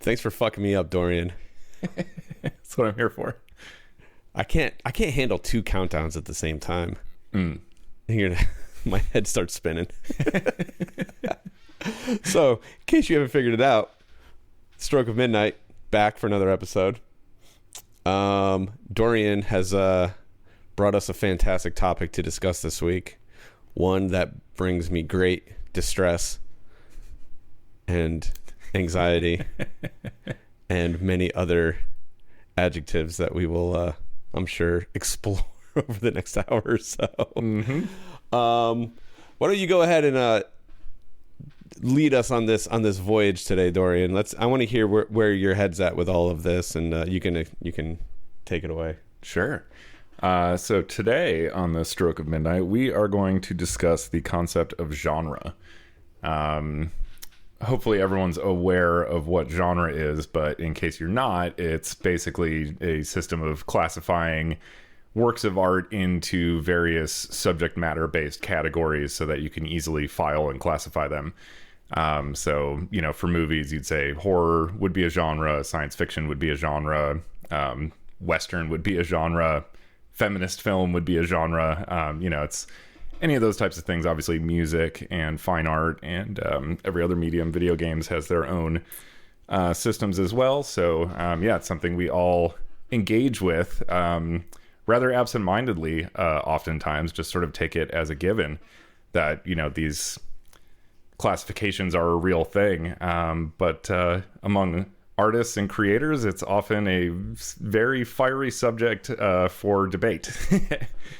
Thanks for fucking me up, Dorian. That's what I'm here for. I can't handle 2 countdowns at the same time. My head starts spinning. So, in case you haven't figured it out, Stroke of Midnight, back for another episode. Dorian has brought us a fantastic topic to discuss this week. One that brings me great distress and anxiety and many other adjectives that we will, I'm sure, explore over the next hour or so. Mm-hmm. Why don't you go ahead and lead us on this voyage today, Dorian? I want to hear where your head's at with all of this, and you can take it away. Sure. So today on the Stroke of Midnight, we are going to discuss the concept of genre. Hopefully everyone's aware of what genre is, but in case you're not, it's basically a system of classifying works of art into various subject matter based categories so that you can easily file and classify them. So, for movies, you'd say horror would be a genre, science fiction would be a genre, Western would be a genre, feminist film would be a genre. It's any of those types of things. Obviously, music and fine art and every other medium, video games, has their own systems as well. So, it's something we all engage with rather absentmindedly, oftentimes, just sort of take it as a given that, these classifications are a real thing. But among artists and creators, it's often a very fiery subject for debate.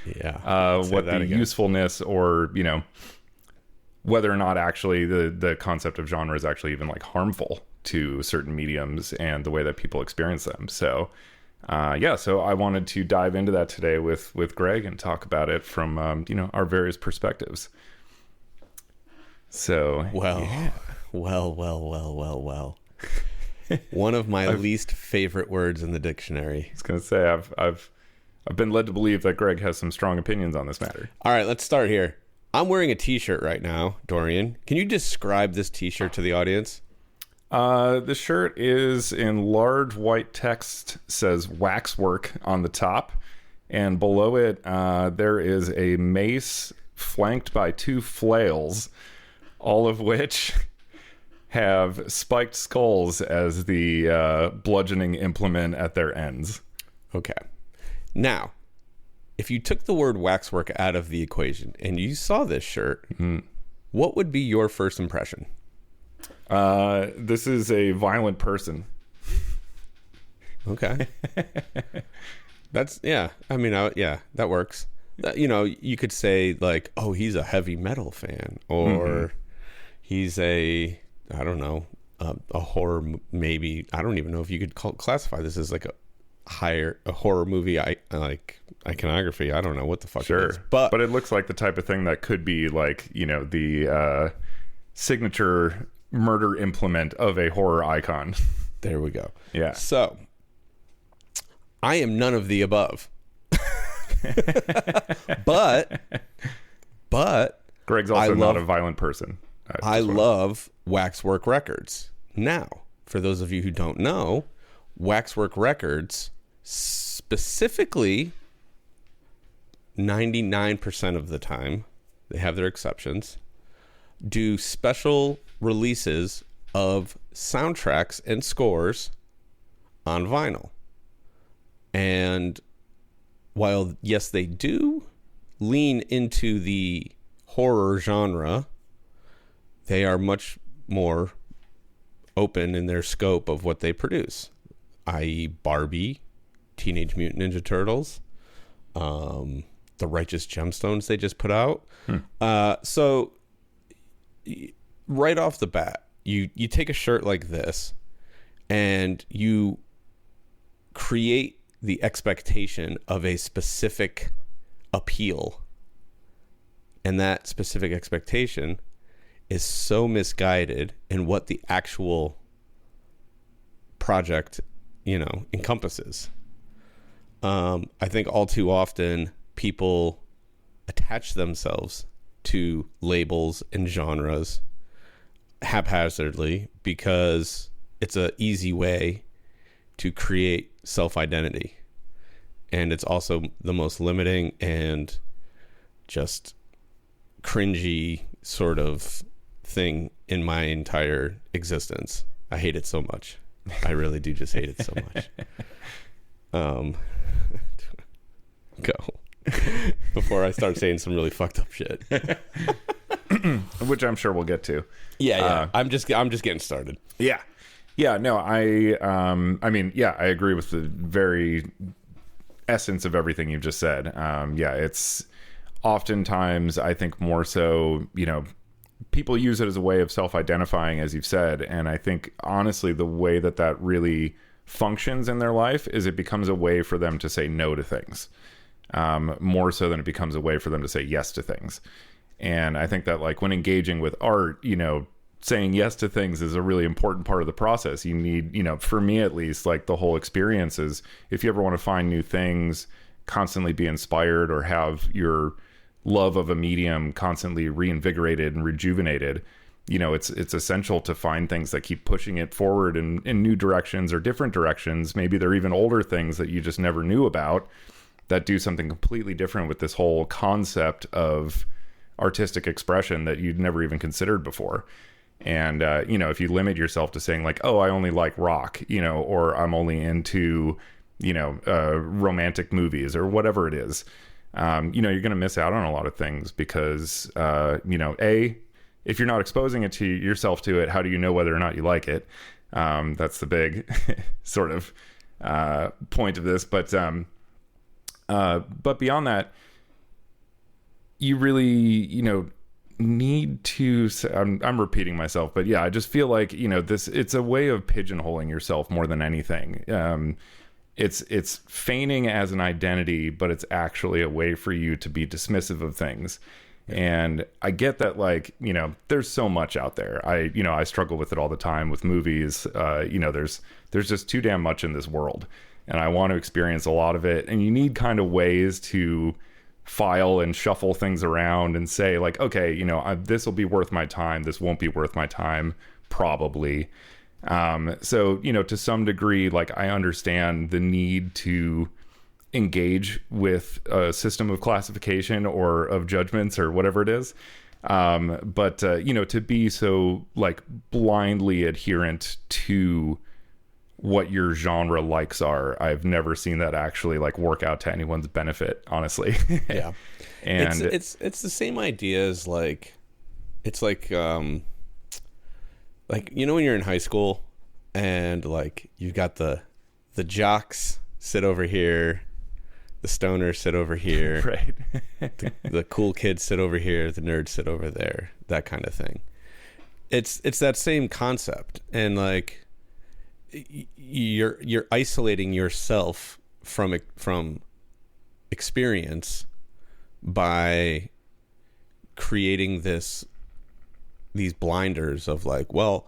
Yeah. What the usefulness or, whether or not actually the concept of genre is actually even like harmful to certain mediums and the way that people experience them. So, so I wanted to dive into that today with Greg and talk about it from, our various perspectives. So, well. One of my least favorite words in the dictionary. I was going to say, I've been led to believe that Greg has some strong opinions on this matter. All right, let's start here. I'm wearing a t-shirt right now, Dorian. Can you describe this t-shirt to the audience? The shirt is in large white text, says waxwork on the top, and below it there is a mace flanked by 2 flails, all of which have spiked skulls as the bludgeoning implement at their ends. Okay. Now, if you took the word waxwork out of the equation and you saw this shirt, what would be your first impression? This is a violent person. Okay. That's, yeah. I mean, that works. You could say like, oh, he's a heavy metal fan, or he's a horror, maybe. I don't even know if you could classify this as like a horror movie, like iconography. I don't know what the fuck it is. But it looks like the type of thing that could be like, the signature murder implement of a horror icon. There we go. Yeah. So, I am none of the above. but Greg's also not a violent person. I love Waxwork Records. Now, for those of you who don't know, Waxwork Records, specifically 99% of the time, they have their exceptions, do special releases of soundtracks and scores on vinyl. And while, yes, they do lean into the horror genre, they are much more open in their scope of what they produce, i.e. Barbie, Teenage Mutant Ninja Turtles, the Righteous Gemstones they just put out. So right off the bat, you take a shirt like this and you create the expectation of a specific appeal. And that specific expectation is so misguided in what the actual project, encompasses. I think all too often people attach themselves to labels and genres haphazardly because it's a easy way to create self-identity, and it's also the most limiting and just cringy sort of thing in my entire existence. I hate it so much. I really do just hate it so much. Go before I start saying some really fucked up shit. Which I'm sure we'll get to. Yeah. I'm just getting started. Yeah. No, I mean, yeah, I agree with the very essence of everything you've just said. Yeah, it's oftentimes, I think, more so, people use it as a way of self-identifying, as you've said. And I think, honestly, the way that really functions in their life is it becomes a way for them to say no to things, more so than it becomes a way for them to say yes to things. And I think that, like, when engaging with art, saying yes to things is a really important part of the process. You need, for me at least, like, the whole experience is, if you ever want to find new things, constantly be inspired, or have your love of a medium constantly reinvigorated and rejuvenated, it's essential to find things that keep pushing it forward in new directions or different directions. Maybe they're even older things that you just never knew about that do something completely different with this whole concept of artistic expression that you'd never even considered before. And, if you limit yourself to saying, like, oh, I only like rock, or I'm only into, romantic movies or whatever it is, you're going to miss out on a lot of things because, if you're not exposing it to yourself to it, how do you know whether or not you like it? That's the big sort of point of this. But beyond that, you really, need to, I'm repeating myself, but yeah, I just feel like, it's a way of pigeonholing yourself more than anything. It's feigning as an identity, but it's actually a way for you to be dismissive of things. And I get that, like, there's so much out there. I struggle with it all the time with movies. There's just too damn much in this world, and I want to experience a lot of it. And you need kind of ways to file and shuffle things around and say, like, okay, this will be worth my time. This won't be worth my time, probably. So, to some degree, like, I understand the need to engage with a system of classification or of judgments or whatever it is. But to be so, like, blindly adherent to what your genre likes are, I've never seen that actually, like, work out to anyone's benefit, honestly. Yeah. And it's the same idea as, like, it's like when you're in high school and, like, you've got the jocks sit over here, the stoners sit over here, right? the cool kids sit over here, the nerds sit over there, that kind of thing. It's that same concept, and, like, you're isolating yourself from experience by creating these blinders of, like, well,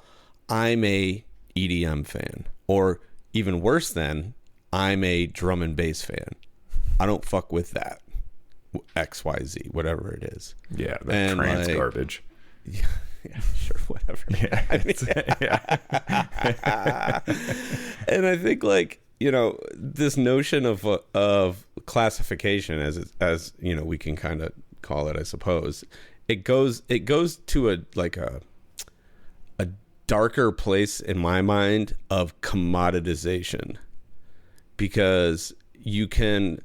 I'm a EDM fan, or even worse than, I'm a drum and bass fan. I don't fuck with that XYZ, whatever it is. Yeah, that trance, like, garbage. Yeah, sure, whatever. Yeah, And I think, like, this notion of classification, as we can kind of call it, I suppose, it goes to a darker place in my mind of commoditization, because you can,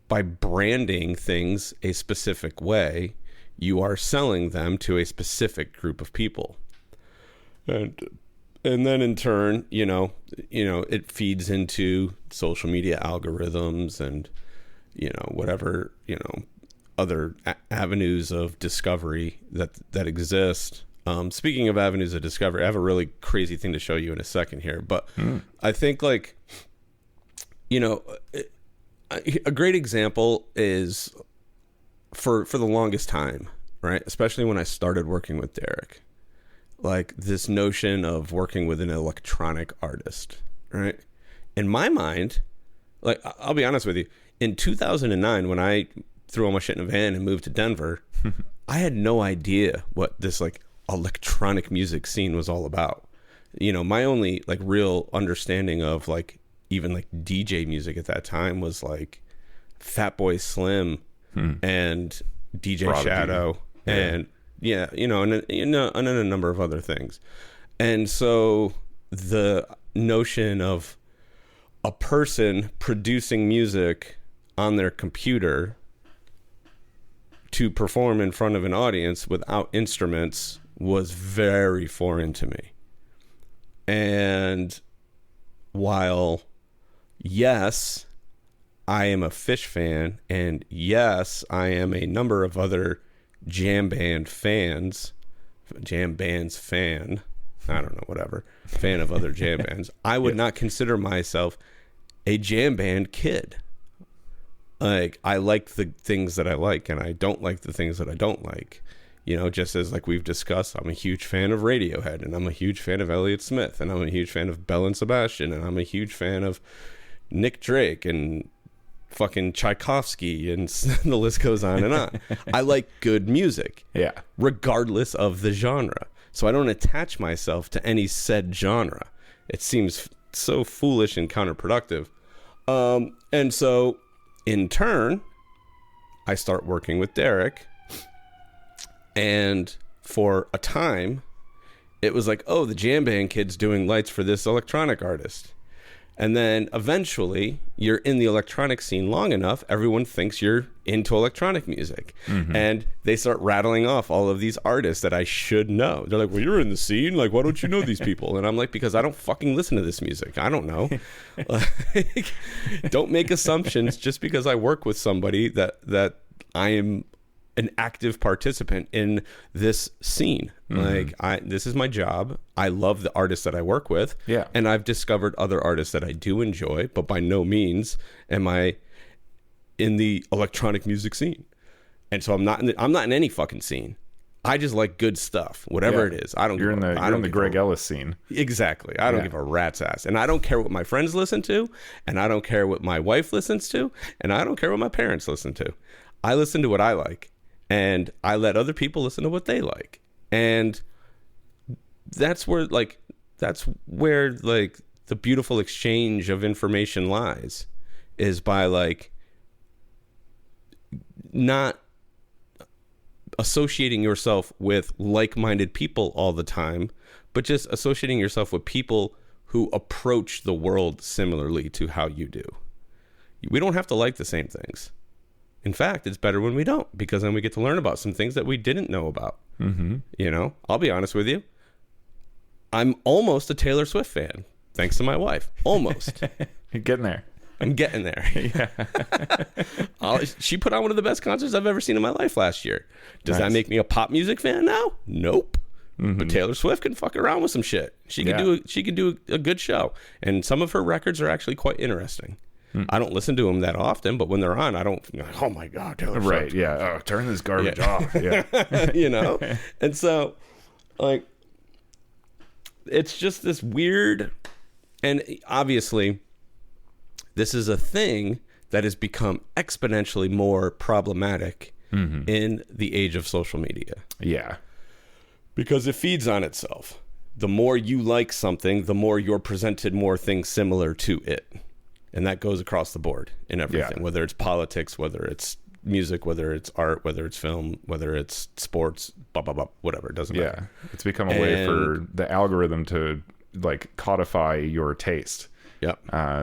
by branding things a specific way, you are selling them to a specific group of people, and then in turn, it feeds into social media algorithms and whatever other avenues of discovery that exist. Speaking of avenues of discovery, I have a really crazy thing to show you in a second here, but I think, like, a great example is for the longest time, right? Especially when I started working with Derek, like, this notion of working with an electronic artist, right? In my mind, like, I'll be honest with you, in 2009, when I threw all my shit in a van and moved to Denver, I had no idea what this, like, electronic music scene was all about. You know, my only like real understanding of like even like DJ music at that time was like Fatboy Slim and DJ Prodigy. Shadow and and a number of other things. And so the notion of a person producing music on their computer to perform in front of an audience without instruments was very foreign to me. And while, yes, I am a Fish fan, and yes, I am a number of other jam bands fan, I don't know, whatever, fan of other jam bands, I would not consider myself a jam band kid. Like, I like the things that I like, and I don't like the things that I don't like. You know, just as like we've discussed, I'm a huge fan of Radiohead, and I'm a huge fan of Elliott Smith, and I'm a huge fan of Bell and Sebastian, and I'm a huge fan of Nick Drake and fucking Tchaikovsky, and the list goes on and on. I like good music, regardless of the genre. So I don't attach myself to any said genre. It seems so foolish and counterproductive. And so, in turn, I start working with Derek. And for a time, it was like, oh, the jam band kid's doing lights for this electronic artist. And then eventually, you're in the electronic scene long enough, everyone thinks you're into electronic music. And they start rattling off all of these artists that I should know. They're like, well, you're in the scene. Like, why don't you know these people? And I'm like, because I don't fucking listen to this music. I don't know. Like, don't make assumptions just because I work with somebody that I am an active participant in this scene. Like, this is my job. I love the artists that I work with. Yeah. And I've discovered other artists that I do enjoy, but by no means am I in the electronic music scene. And so I'm not in any fucking scene. I just like good stuff, whatever it is. I don't. You're in the Greg Ellis scene. Exactly. I don't give a rat's ass, and I don't care what my friends listen to, and I don't care what my wife listens to, and I don't care what my parents listen to. I listen to what I like. And I let other people listen to what they like. And that's where the beautiful exchange of information lies, is by like not associating yourself with like-minded people all the time, but just associating yourself with people who approach the world similarly to how you do. We don't have to like the same things. In fact, it's better when we don't, because then we get to learn about some things that we didn't know about. You know, I'll be honest with you. I'm almost a Taylor Swift fan, thanks to my wife. Almost. You're getting there. I'm getting there. She put on one of the best concerts I've ever seen in my life last year. Does that make me a pop music fan now? Nope. But Taylor Swift can fuck around with some shit. She can do a good show, and some of her records are actually quite interesting. I don't listen to them that often, but when they're on, I don't. Oh my God, Taylor Swift. Right? Yeah. Oh, turn this garbage off. Yeah. You know, and so, like, it's just this weird, and obviously, this is a thing that has become exponentially more problematic in the age of social media. Yeah, because it feeds on itself. The more you like something, the more you're presented more things similar to it. And that goes across the board in everything, whether it's politics, whether it's music, whether it's art, whether it's film, whether it's sports, blah, blah, blah, whatever. It doesn't matter. It's become a way for the algorithm to like codify your taste.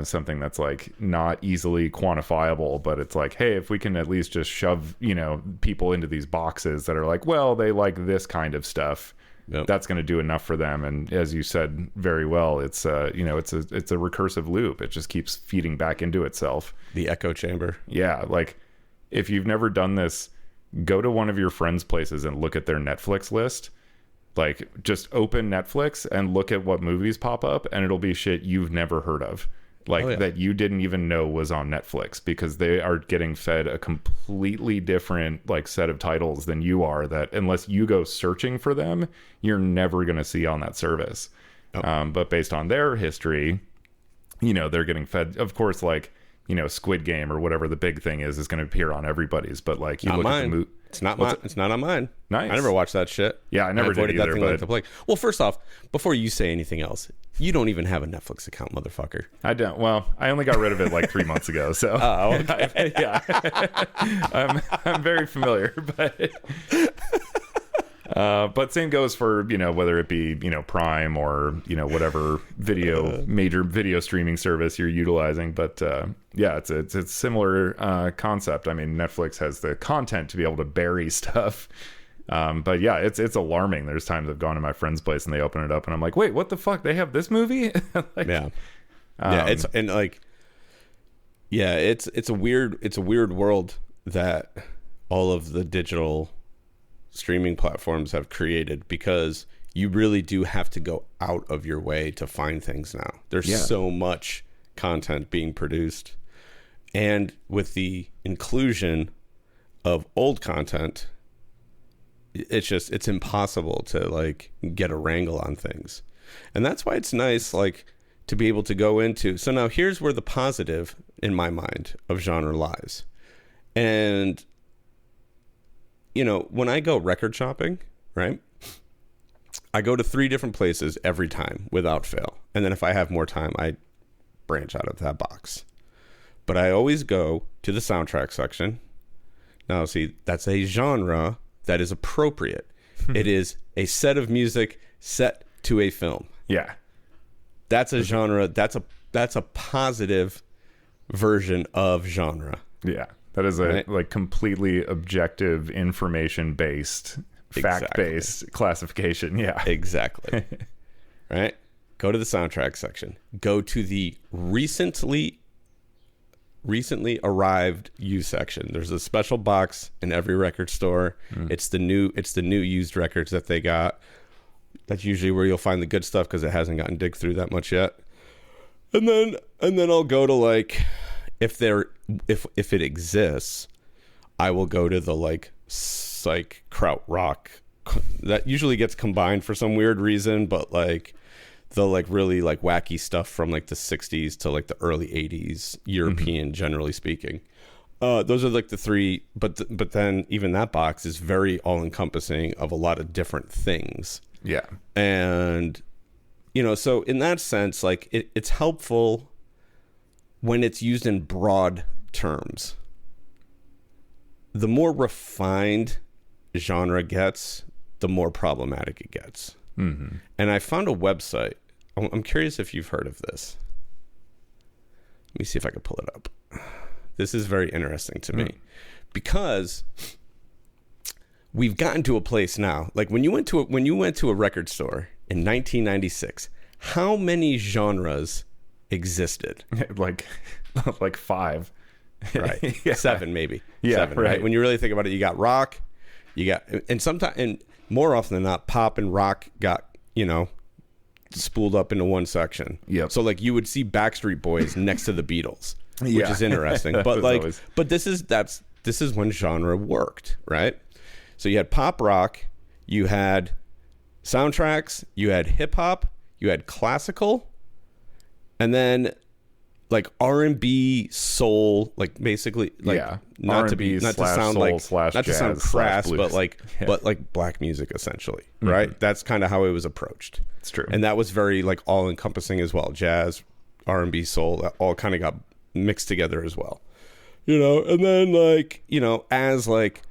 Something that's like not easily quantifiable, but it's like, hey, if we can at least just shove, people into these boxes that are like, well, they like this kind of stuff. That's going to do enough for them. And as you said very well, it's it's a recursive loop. It just keeps feeding back into itself. The echo chamber. Yeah. Like, if you've never done this, go to one of your friends' places and look at their Netflix list. Like, just open Netflix and look at what movies pop up, and it'll be shit you've never heard of. Like, that you didn't even know was on Netflix, because they are getting fed a completely different like set of titles than you are, that unless you go searching for them, you're never going to see on that service. But based on their history, they're getting fed, of course, like, Squid Game or whatever the big thing is going to appear on everybody's. But like, you Not look mine. at the movie. It's not mine. It's not on mine. Nice. I never watched that shit. Yeah, I never did avoided either. that thing like the plague. Well, first off, before you say anything else, you don't even have a Netflix account, motherfucker. I don't. Well, I only got rid of it like 3 months ago. So, okay. Yeah, I'm very familiar, but same goes for whether it be Prime or whatever major video streaming service you're utilizing. But yeah, it's a similar concept. I mean, Netflix has the content to be able to bury stuff. But yeah, it's alarming. There's times I've gone to my friend's place and they open it up and I'm like, wait, what the fuck? They have this movie? Yeah. It's a weird world that all of the digital streaming platforms have created, because you really do have to go out of your way to find things now. There's so much content being produced, and with the inclusion of old content, it's impossible to like get a wrangle on things. And that's why it's nice like to be able to go into, so now here's where the positive in my mind of genre lies. And when I go record shopping, right, I go to 3 different places every time without fail. And then if I have more time, I branch out of that box. But I always go to the soundtrack section. Now, see, that's a genre that is appropriate. It is a set of music set to a film. Yeah. That's a genre. That's a positive version of genre. Yeah. That is a like completely objective, information-based, fact-based classification. Yeah. Exactly. Right? Go to the soundtrack section. Go to the recently arrived used section. There's a special box in every record store. It's the new used records that they got. That's usually where you'll find the good stuff, because it hasn't gotten digged through that much yet. And then I'll go to like, if it exists, I will go to the like psych krautrock that usually gets combined for some weird reason, but like the like really like wacky stuff from like the 60s to like the early 80s European, generally speaking. Those are like the 3, but then even that box is very all encompassing of a lot of different things. Yeah. And so in that sense, like it's helpful when it's used in broad terms. The more refined genre gets, the more problematic it gets. Mm-hmm. And I found a website. I'm curious if you've heard of this. Let me see if I can pull it up. This is very interesting to me, because we've gotten to a place now. Like when you went to a record store in 1996, how many genres existed? like 5. Right. Yeah. 7 maybe. Yeah, 7, right? When you really think about it, you got rock, and more often than not, pop and rock got, spooled up into one section. Yep. So like you would see Backstreet Boys next to the Beatles, which is interesting. But like always... but this is when genre worked, right? So you had pop rock, you had soundtracks, you had hip hop, you had classical, and then like R&B, soul, like basically like not to sound crass, but like black music essentially, right? That's kind of how it was approached. It's true. And that was very like all encompassing as well. Jazz, R&B, soul, that all kind of got mixed together as well. And then like, as like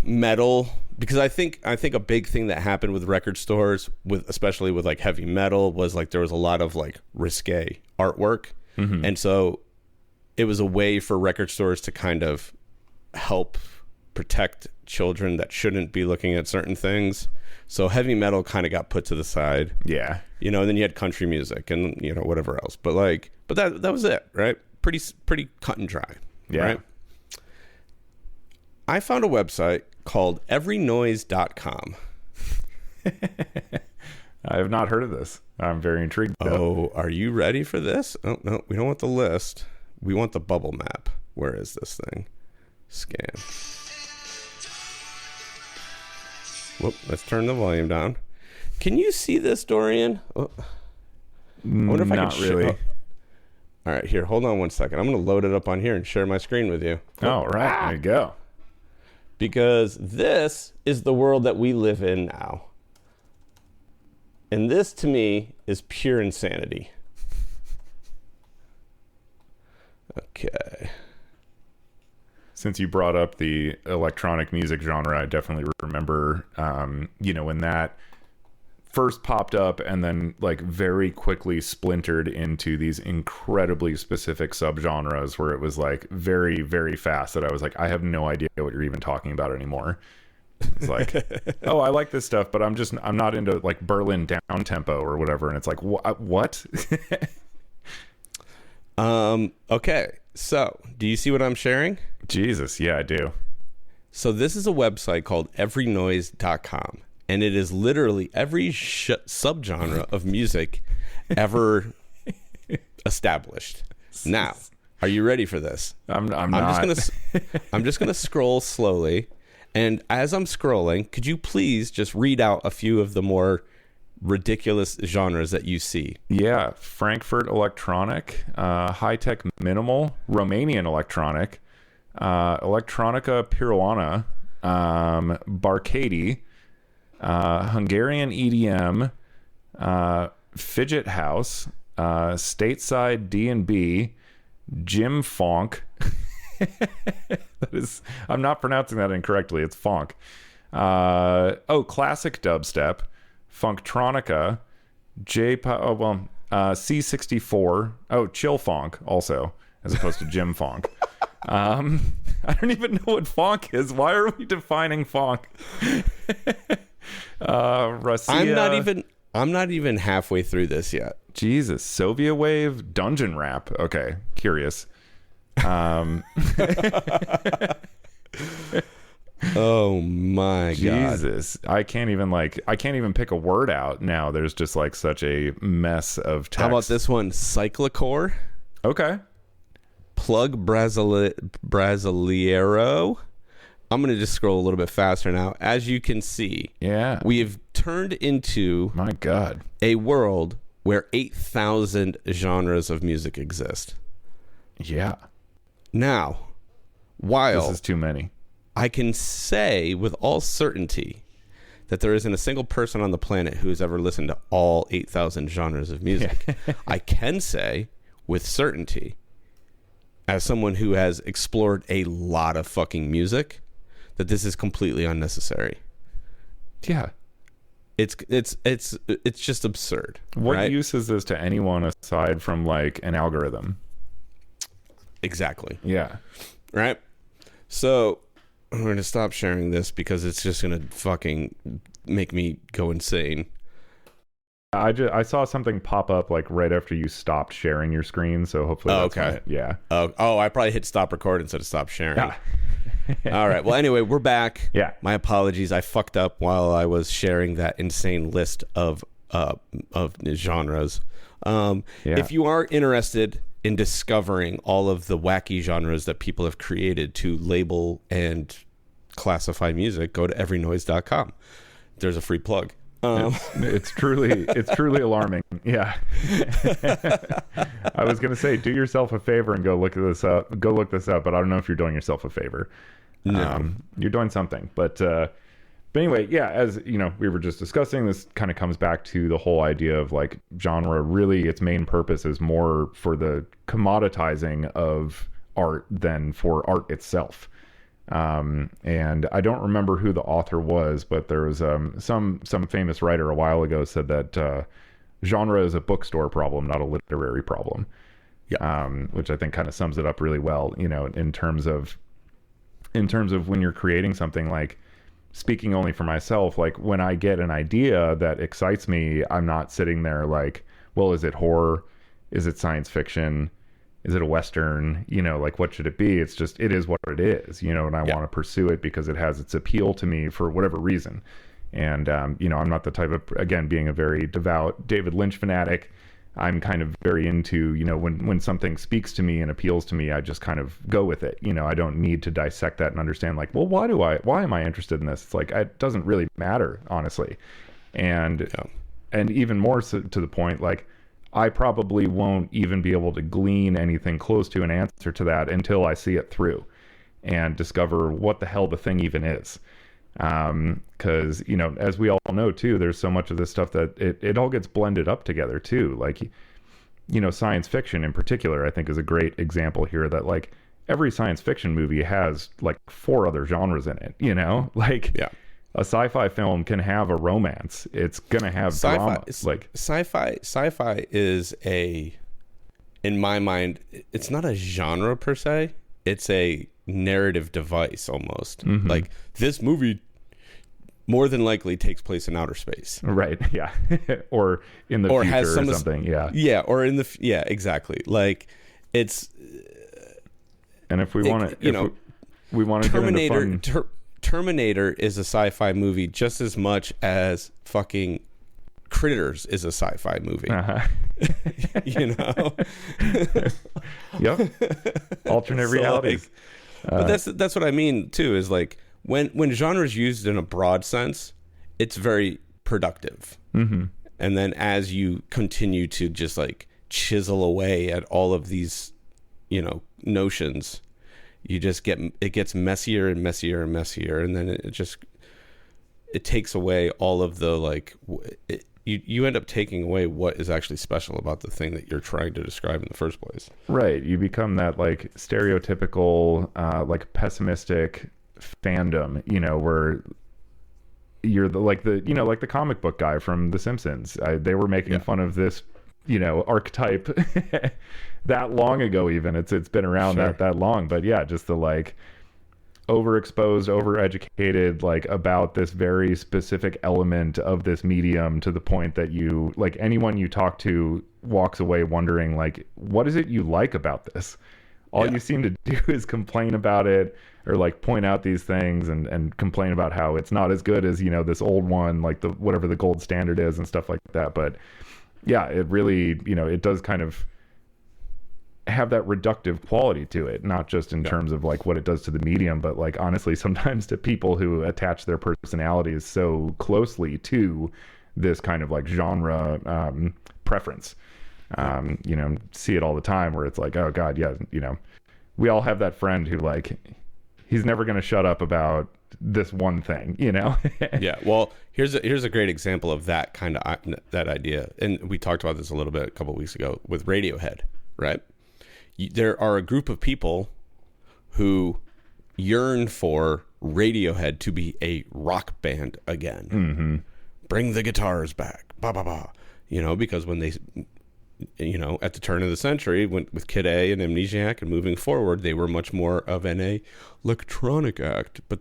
metal, because I think a big thing that happened with record stores, especially with like heavy metal, was like there was a lot of like risque artwork. Mm-hmm. And so it was a way for record stores to kind of help protect children that shouldn't be looking at certain things. So heavy metal kind of got put to the side. Yeah. And then you had country music and whatever else. But that was it, right? Pretty cut and dry. Yeah. Right? I found a website called everynoise.com. I have not heard of this. I'm very intrigued, though. Oh, are you ready for this? Oh, no, we don't want the list. We want the bubble map. Where is this thing? Scan. Whoop, let's turn the volume down. Can you see this, Dorian? Oh. I wonder if I can really. All right, here, hold on one second. I'm going to load it up on here and share my screen with you. Oh, right. There you go. Because this is the world that we live in now. And this, to me, is pure insanity. Okay. Since you brought up the electronic music genre, I definitely remember, when that first popped up and then like very quickly splintered into these incredibly specific subgenres where it was like very, very fast that I was like, I have no idea what you're even talking about anymore. It's like, oh, I like this stuff, but I'm not into like Berlin down tempo or whatever. And it's like, what? Okay. So do you see what I'm sharing? Jesus. Yeah, I do. So this is a website called everynoise.com. And it is literally every subgenre of music ever established. Now, are you ready for this? I'm not. I'm just gonna scroll slowly, and as I'm scrolling, could you please just read out a few of the more ridiculous genres that you see? Yeah, Frankfurt electronic, high-tech minimal, Romanian electronic, electronica peruana, barcade, Hungarian EDM, fidget house, stateside D&B, Jim Funk. I'm not pronouncing that incorrectly. It's funk. Classic dubstep, funktronica, C64. Oh, chill funk also, as opposed to Jim Funk. I don't even know what funk is. Why are we defining funk? Russia. I'm not even halfway through this yet. Jesus, Soviet wave, dungeon rap. Okay, curious. Oh my God. Jesus. I can't even pick a word out now. There's just like such a mess of text. How about this one? Cyclocore, Okay. Plug Brasileiro. I'm going to just scroll a little bit faster now. As you can see, Yeah. we have turned into My God. a world where 8,000 genres of music exist. Yeah. Now, while This is too many. I can say with all certainty that there isn't a single person on the planet who has ever listened to all 8,000 genres of music, I can say with certainty, as someone who has explored a lot of fucking music, that this is completely unnecessary. Yeah. It's just absurd. What right? use is this to anyone aside from like an algorithm? Exactly. Yeah. Right? So I'm going to stop sharing this because it's just going to fucking make me go insane. I saw something pop up like right after you stopped sharing your screen, so hopefully that's okay. when it, yeah. I probably hit stop record instead of stop sharing. Yeah. All right. Well, anyway, we're back. Yeah. My apologies. I fucked up while I was sharing that insane list of genres. If you are interested in discovering all of the wacky genres that people have created to label and classify music, go to everynoise.com. There's a free plug. It's truly alarming. Yeah. I was gonna say, do yourself a favor and go look this up, but I don't know if you're doing yourself a favor. No. You're doing something, but anyway, yeah, as you know, we were just discussing, this kind of comes back to the whole idea of like genre. Really, its main purpose is more for the commoditizing of art than for art itself. And I don't remember who the author was, but there was some famous writer a while ago said that genre is a bookstore problem, not a literary problem. Yeah. Which I think kind of sums it up really well, you know, in terms of when you're creating something. Like, speaking only for myself, like when I get an idea that excites me, I'm not sitting there like, well, is it horror? Is it science fiction? Is it a Western? You know, like, what should it be? It's just, it is what it is, you know, and I want to pursue it because it has its appeal to me for whatever reason. And, you know, I'm not the type of, again, being a very devout David Lynch fanatic, I'm kind of very into, you know, when something speaks to me and appeals to me, I just kind of go with it. You know, I don't need to dissect that and understand like, well, why am I interested in this? It's like, it doesn't really matter, honestly. And even more so, to the point, like, I probably won't even be able to glean anything close to an answer to that until I see it through and discover what the hell the thing even is. Because, you know, as we all know too, there's so much of this stuff that it all gets blended up together too. Like, you know, science fiction in particular, I think is a great example here that like every science fiction movie has like 4 other genres in it, you know, like Yeah. a sci-fi film can have a romance. It's going to have drama. Like Sci-fi is in my mind, it's not a genre per se. It's a narrative device almost. Like this movie more than likely takes place in outer space. Right. Yeah. Or in the Or future has or something. Yeah. Yeah. Or in the, yeah, exactly. Like it's, And if we want to, you know, we want to Terminator, get into fun... Terminator is a sci-fi movie just as much as fucking Critters is a sci-fi movie. You know? Yep. Alternate So, realities. But that's what I mean too, is like when genre is used in a broad sense, it's very productive. And then as you continue to just like chisel away at all of these, you know, notions, you just it gets messier and messier and messier, and then it takes away all of the like you end up taking away what is actually special about the thing that you're trying to describe in the first place. Right. You become that like stereotypical like pessimistic fandom, you know, where you're the comic book guy from The Simpsons. They were making fun of this, you know, archetype that long ago. Even it's been around that long, but yeah, just the like overexposed, overeducated, like about this very specific element of this medium, to the point that you like anyone you talk to walks away wondering like, what is it you like about this? All you seem to do is complain about it, or like point out these things and complain about how it's not as good as, you know, this old one, like the whatever the gold standard is and stuff like that. But yeah, it really, you know, it does kind of have that reductive quality to it, not just in terms of like what it does to the medium, but like honestly sometimes to people who attach their personalities so closely to this kind of like genre preference. You know, see it all the time where it's like, oh god, yeah, you know, we all have that friend who like he's never going to shut up about this one thing, you know. Yeah, well, here's a great example of that kind of that idea, and we talked about this a little bit a couple of weeks ago with Radiohead, right? There are a group of people who yearn for Radiohead to be a rock band again. Bring the guitars back, ba ba ba, you know, because when they, you know, at the turn of the century, with Kid A and Amnesiac and moving forward, they were much more of an electronic act, but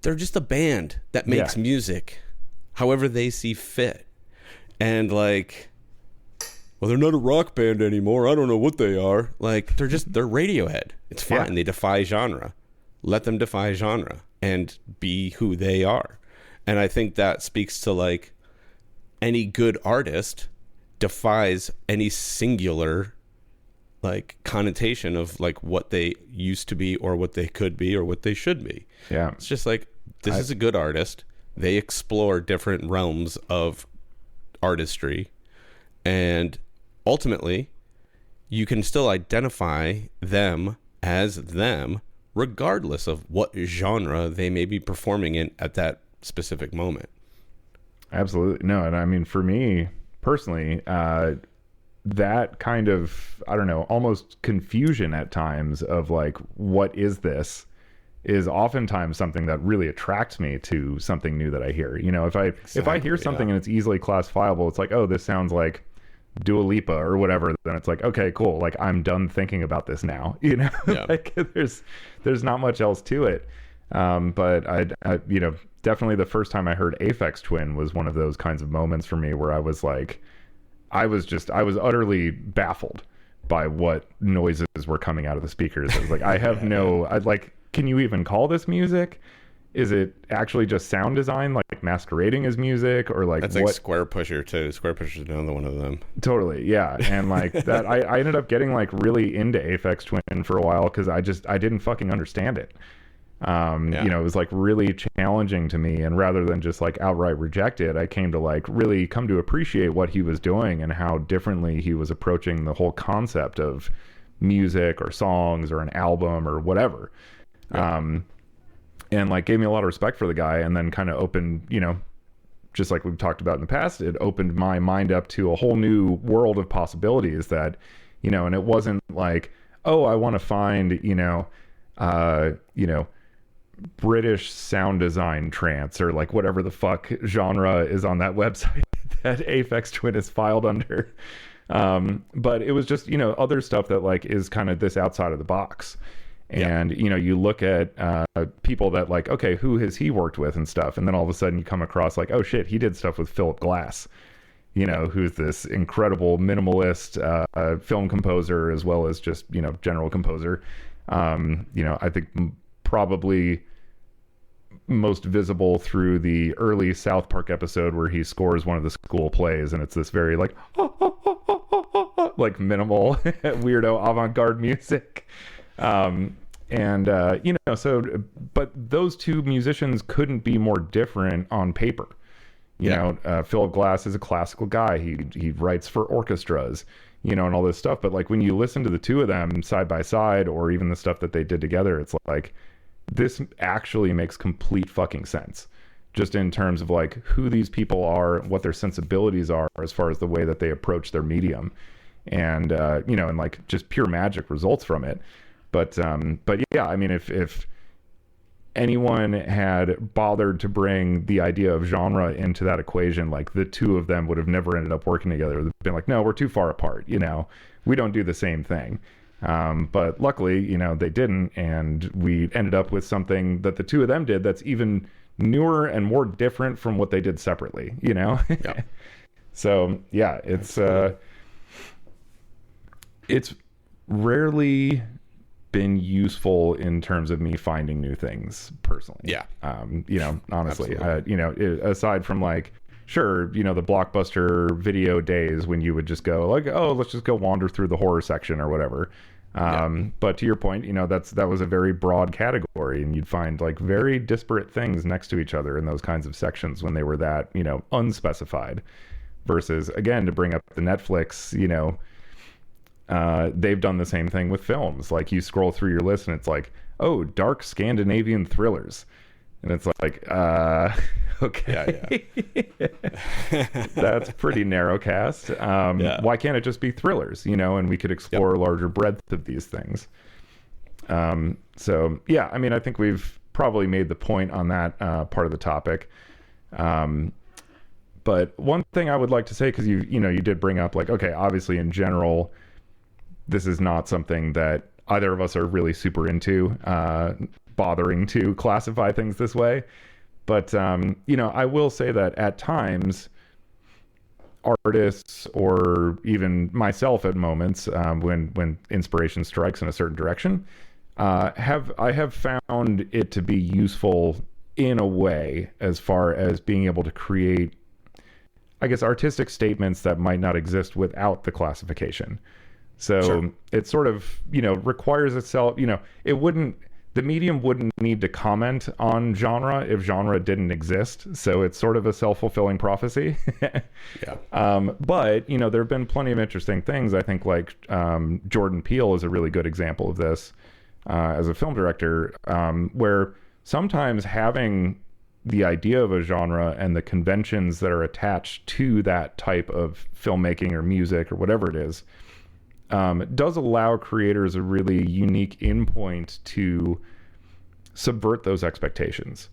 they're just a band that makes music however they see fit. And like, well, they're not a rock band anymore. I don't know what they are. Like, they're Radiohead. It's fine. They defy genre. Let them defy genre and be who they are. And I think that speaks to like any good artist defies any singular like connotation of like what they used to be or what they could be or what they should be. Yeah. It's just like, this is a good artist. They explore different realms of artistry, and ultimately you can still identify them as them regardless of what genre they may be performing in at that specific moment. Absolutely. No, and I mean, for me personally, that kind of, I don't know, almost confusion at times of like, what is this, is oftentimes something that really attracts me to something new that I hear. You know, if I hear something and it's easily classifiable, it's like, oh, this sounds like Dua Lipa or whatever, then it's like, okay, cool, like I'm done thinking about this now, you know. Like there's not much else to it. But I you know, definitely the first time I heard Aphex Twin was one of those kinds of moments for me where I was like, I was utterly baffled by what noises were coming out of the speakers. I was like, I have can you even call this music? Is it actually just sound design, like masquerading as music, or like that's what? Like Square Pusher too. Square Pusher is another one of them. Totally, yeah. And like that, I ended up getting like really into Aphex Twin for a while because I didn't fucking understand it. You know, it was like really challenging to me, and rather than just like outright reject it, I came to like really come to appreciate what he was doing and how differently he was approaching the whole concept of music or songs or an album or whatever. And like gave me a lot of respect for the guy, and then kind of opened, you know, just like we've talked about in the past, it opened my mind up to a whole new world of possibilities that, you know, and it wasn't like, oh, I want to find, you know, British sound design trance or like whatever the fuck genre is on that website that Aphex Twin is filed under. But it was just, you know, other stuff that like is kind of this outside of the box. And, you know, you look at people that like, okay, who has he worked with and stuff. And then all of a sudden you come across like, oh shit, he did stuff with Philip Glass, you know, who's this incredible minimalist film composer as well as just, you know, general composer. You know, I think probably most visible through the early South Park episode where he scores one of the school plays, and it's this very like like minimal weirdo avant-garde music. You know, so but those two musicians couldn't be more different on paper. You know, Philip Glass is a classical guy. He writes for orchestras, you know, and all this stuff. But like when you listen to the two of them side by side, or even the stuff that they did together, it's like, this actually makes complete fucking sense, just in terms of like who these people are, what their sensibilities are as far as the way that they approach their medium, and you know, and like just pure magic results from it. But yeah, I mean, if anyone had bothered to bring the idea of genre into that equation, like the two of them would have never ended up working together. They've been like, no, we're too far apart, you know, we don't do the same thing. But luckily, you know, they didn't, and we ended up with something that the two of them did that's even newer and more different from what they did separately, you know? So yeah, it's rarely been useful in terms of me finding new things personally. You know, honestly, you know, aside from like, sure, you know, the Blockbuster video days when you would just go like, oh, let's just go wander through the horror section or whatever. But to your point, you know, that was a very broad category, and you'd find like very disparate things next to each other in those kinds of sections when they were that, you know, unspecified. Versus, again, to bring up the Netflix, you know, they've done the same thing with films. Like you scroll through your list and it's like, oh, dark Scandinavian thrillers. And it's like, okay, that's pretty narrow cast. Why can't it just be thrillers, you know, and we could explore a larger breadth of these things. So yeah, I mean, I think we've probably made the point on that part of the topic. But one thing I would like to say, because you did bring up like, okay, obviously in general, this is not something that either of us are really super into, bothering to classify things this way. But, you know, I will say that at times artists, or even myself at moments, when inspiration strikes in a certain direction, I have found it to be useful in a way as far as being able to create, I guess, artistic statements that might not exist without the classification. So it sort of, you know, requires itself, you know, the medium wouldn't need to comment on genre if genre didn't exist. So it's sort of a self-fulfilling prophecy. But, you know, there have been plenty of interesting things. I think like Jordan Peele is a really good example of this as a film director, where sometimes having the idea of a genre and the conventions that are attached to that type of filmmaking or music or whatever it is, does allow creators a really unique endpoint to subvert those expectations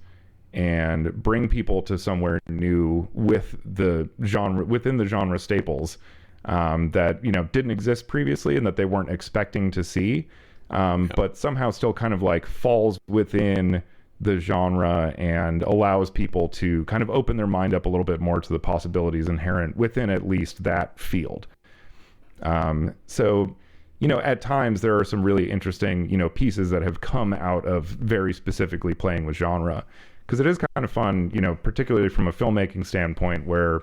and bring people to somewhere new with the genre, within the genre staples that, you know, didn't exist previously and that they weren't expecting to see, but somehow still kind of like falls within the genre and allows people to kind of open their mind up a little bit more to the possibilities inherent within at least that field. So, you know, at times there are some really interesting, you know, pieces that have come out of very specifically playing with genre, because it is kind of fun, you know, particularly from a filmmaking standpoint where,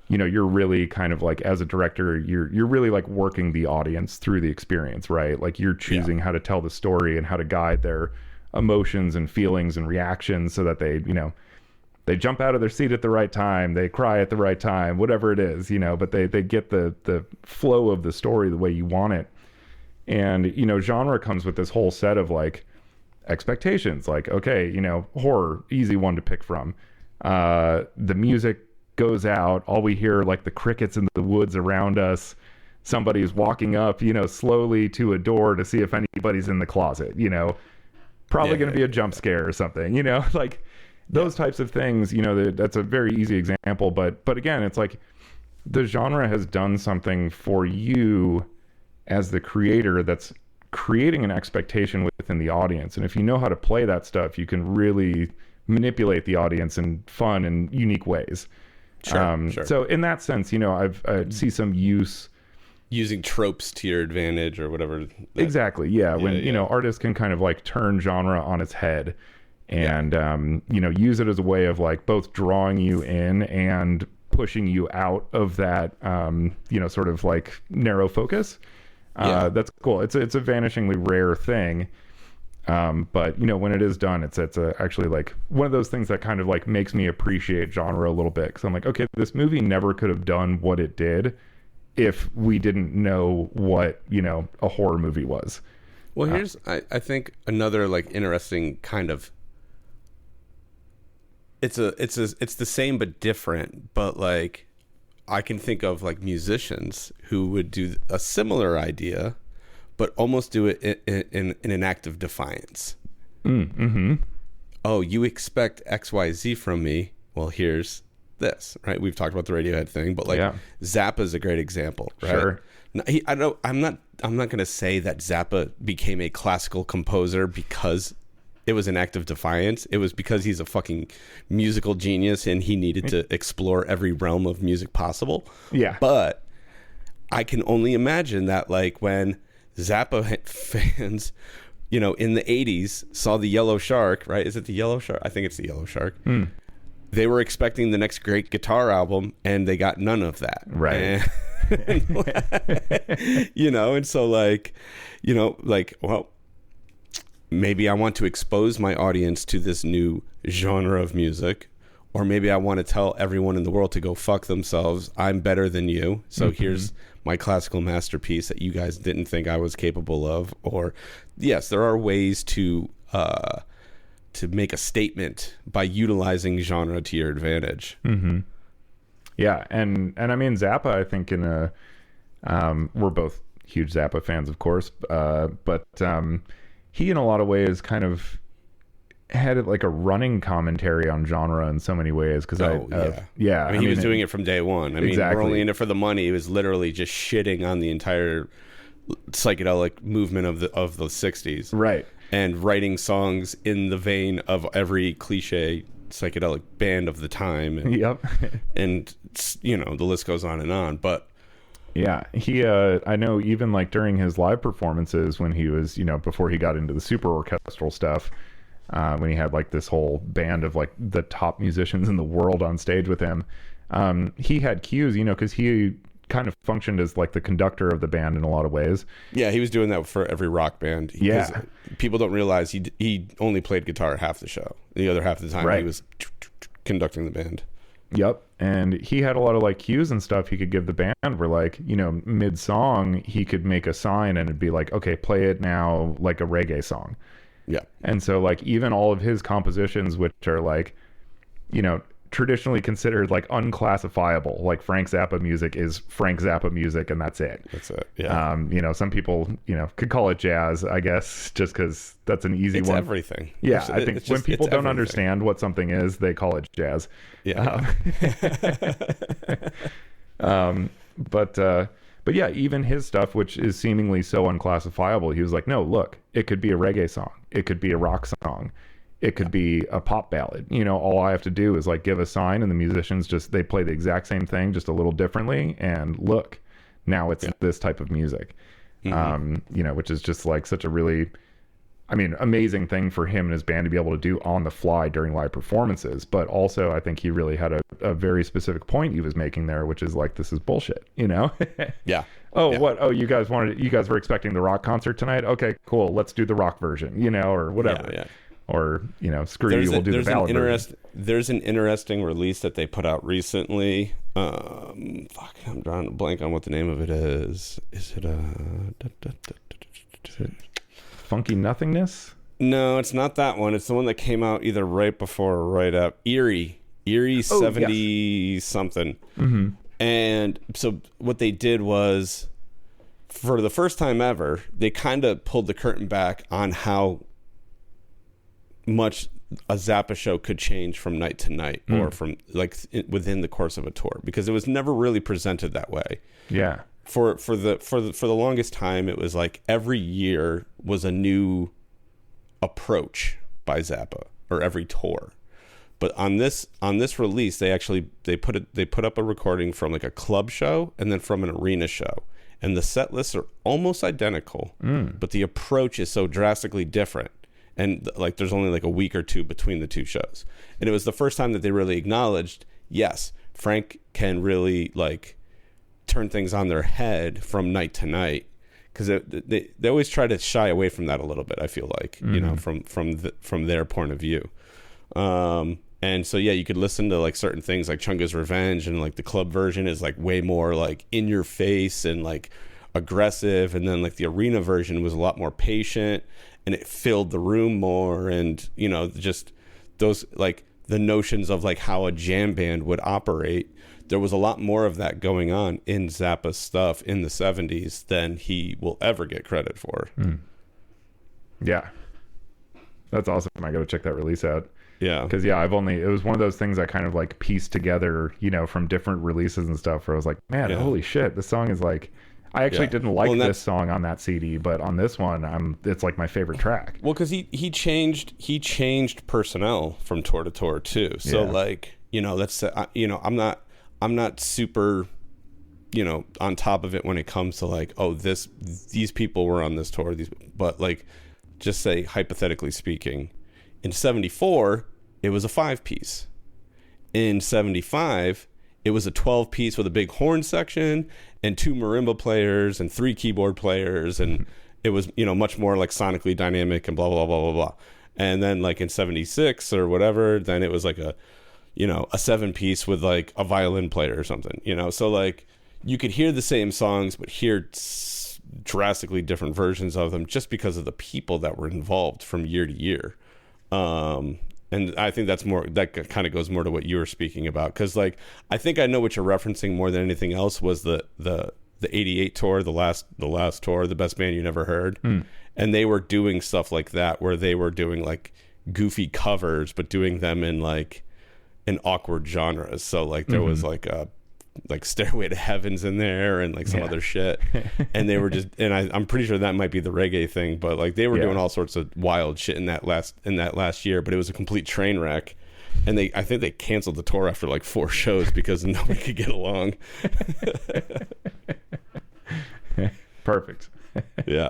you know, you're really kind of like, as a director, you're really like working the audience through the experience, right? Like you're choosing how to tell the story and how to guide their emotions and feelings and reactions so that they, they jump out of their seat at the right time, they cry at the right time, whatever it is, but they get the flow of the story the way you want it. And, genre comes with this whole set of like expectations, like, okay, horror, easy one to pick from. The music goes out, all we hear are like the crickets in the woods around us. Somebody's walking up, slowly to a door to see if anybody's in the closet, probably going to be a jump scare or something, like those types of things, that's a very easy example. But again, it's like the genre has done something for you as the creator that's creating an expectation within the audience. And if you know how to play that stuff, you can really manipulate the audience in fun and unique ways. Sure. So in that sense, I see some use using tropes to your advantage or whatever. Exactly. Yeah. When, artists can kind of like turn genre on its head and, use it as a way of like both drawing you in and pushing you out of that, sort of like narrow focus. That's cool. It's a vanishingly rare thing. But when it is done, it's actually like one of those things that kind of like makes me appreciate genre a little bit. Cause I'm like, okay, this movie never could have done what it did if we didn't know what, a horror movie was. Well, here's, I think another like interesting kind of, it's the same, but different, but like, I can think of like musicians who would do a similar idea, but almost do it in an act of defiance. Mm-hmm. Oh, you expect XYZ from me? Well, here's this, right? We've talked about the Radiohead thing, but like Zappa is a great example, right? Sure. I'm not going to say that Zappa became a classical composer because it was an act of defiance. It was because he's a fucking musical genius and he needed to explore every realm of music possible. Yeah. But I can only imagine that like when Zappa fans, in the 80s saw the Yellow Shark, right? Is it the Yellow Shark? I think it's the Yellow Shark. They were expecting the next great guitar album and they got none of that. Right. And so like, well, maybe I want to expose my audience to this new genre of music, or maybe I want to tell everyone in the world to go fuck themselves. I'm better than you. So here's my classical masterpiece that you guys didn't think I was capable of. Or yes, there are ways to make a statement by utilizing genre to your advantage. Mm-hmm. Yeah. And I mean, Zappa, I think we're both huge Zappa fans, of course. But he in a lot of ways kind of had like a running commentary on genre in so many ways. Cause I mean, he was doing it from day one. I mean, we're only in it for the money. He was literally just shitting on the entire psychedelic movement of the 60s. Right. And writing songs in the vein of every cliche psychedelic band of the time. And, yep. And the list goes on and on. But yeah, he, I know even like during his live performances when he was, before he got into the super orchestral stuff, when he had like this whole band of like the top musicians in the world on stage with him, he had cues, because he kind of functioned as like the conductor of the band in a lot of ways. Yeah, he was doing that for every rock band. Yeah. People don't realize he only played guitar half the show. The other half of the time he was conducting the band. Yep. And he had a lot of like cues and stuff he could give the band where like, mid song, he could make a sign and it'd be like, okay, play it now like a reggae song. Yeah. And so like even all of his compositions, which are like, traditionally considered like unclassifiable, like Frank Zappa music is Frank Zappa music and that's it. That's it. Yeah. Some people, could call it jazz, I guess, just because that's an easy one. It's everything. Yeah. I think when people don't understand what something is, they call it jazz. Yeah. But yeah, even his stuff, which is seemingly so unclassifiable, he was like, no, look, it could be a reggae song. It could be a rock song. It could be a pop ballad. All I have to do is like give a sign and the musicians they play the exact same thing, just a little differently. And look, now it's this type of music, which is just like such a really, amazing thing for him and his band to be able to do on the fly during live performances. But also I think he really had a very specific point he was making there, which is like, this is bullshit, Yeah. Oh, Yeah. what? Oh, you guys were expecting the rock concert tonight? Okay, cool. Let's do the rock version, or whatever. Yeah. Or, screw you, we'll do the ballad version. There's an interesting release that they put out recently. I'm drawing a blank on what the name of it is. Is it Funky Nothingness? No, it's not that one. It's the one that came out either right before or right up. Eerie 70 something. Mm-hmm. And so what they did was, for the first time ever, they kind of pulled the curtain back on how much a Zappa show could change from night to night, or from within the course of a tour, because it was never really presented that way. Yeah. For the longest time, it was like every year was a new approach by Zappa, or every tour. But on this release, they put up a recording from like a club show and then from an arena show, and the set lists are almost identical, but the approach is so drastically different. And like, there's only like a week or two between the two shows. And it was the first time that they really acknowledged, yes, Frank can really like turn things on their head from night to night. Because they always try to shy away from that a little bit, I feel like, from their point of view. And so, yeah, you could listen to like certain things like Chunga's Revenge, and like the club version is like way more like in your face and like aggressive. And then like the arena version was a lot more patient, and it filled the room more, and just those like the notions of like how a jam band would operate. There was a lot more of that going on in Zappa's stuff in the 70s than he will ever get credit for. Yeah, that's awesome. I gotta check that release out. Yeah, because it was one of those things I kind of like pieced together from different releases and stuff, where I was like, man, holy shit, this song is like, I actually didn't like this song on that CD, but on this one, it's like my favorite track. Well, because he changed personnel from tour to tour too. So that's I'm not super on top of it when it comes to like, oh, these people were on this tour, but like, just say hypothetically speaking, in 74 it was a 5-piece. In 75 it was a 12-piece with a big horn section and 2 marimba players and 3 keyboard players, and it was much more like sonically dynamic and blah blah blah blah blah. And then like in 76 or whatever, then it was like a 7-piece with like a violin player or something. So like you could hear the same songs but hear drastically different versions of them just because of the people that were involved from year to year. And I think that kind of goes more to what you were speaking about, because like I think I know what you're referencing more than anything else was the 88 tour, the last tour, The Best Band You Never Heard. And they were doing stuff like that, where they were doing like goofy covers but doing them in like in awkward genres. So like there was like Stairway to Heaven's in there and like some other shit, and they were just, and I'm pretty sure that might be the reggae thing, but like they were doing all sorts of wild shit in that last year, but it was a complete train wreck. And I think they canceled the tour after like 4 shows because nobody could get along. Perfect. Yeah.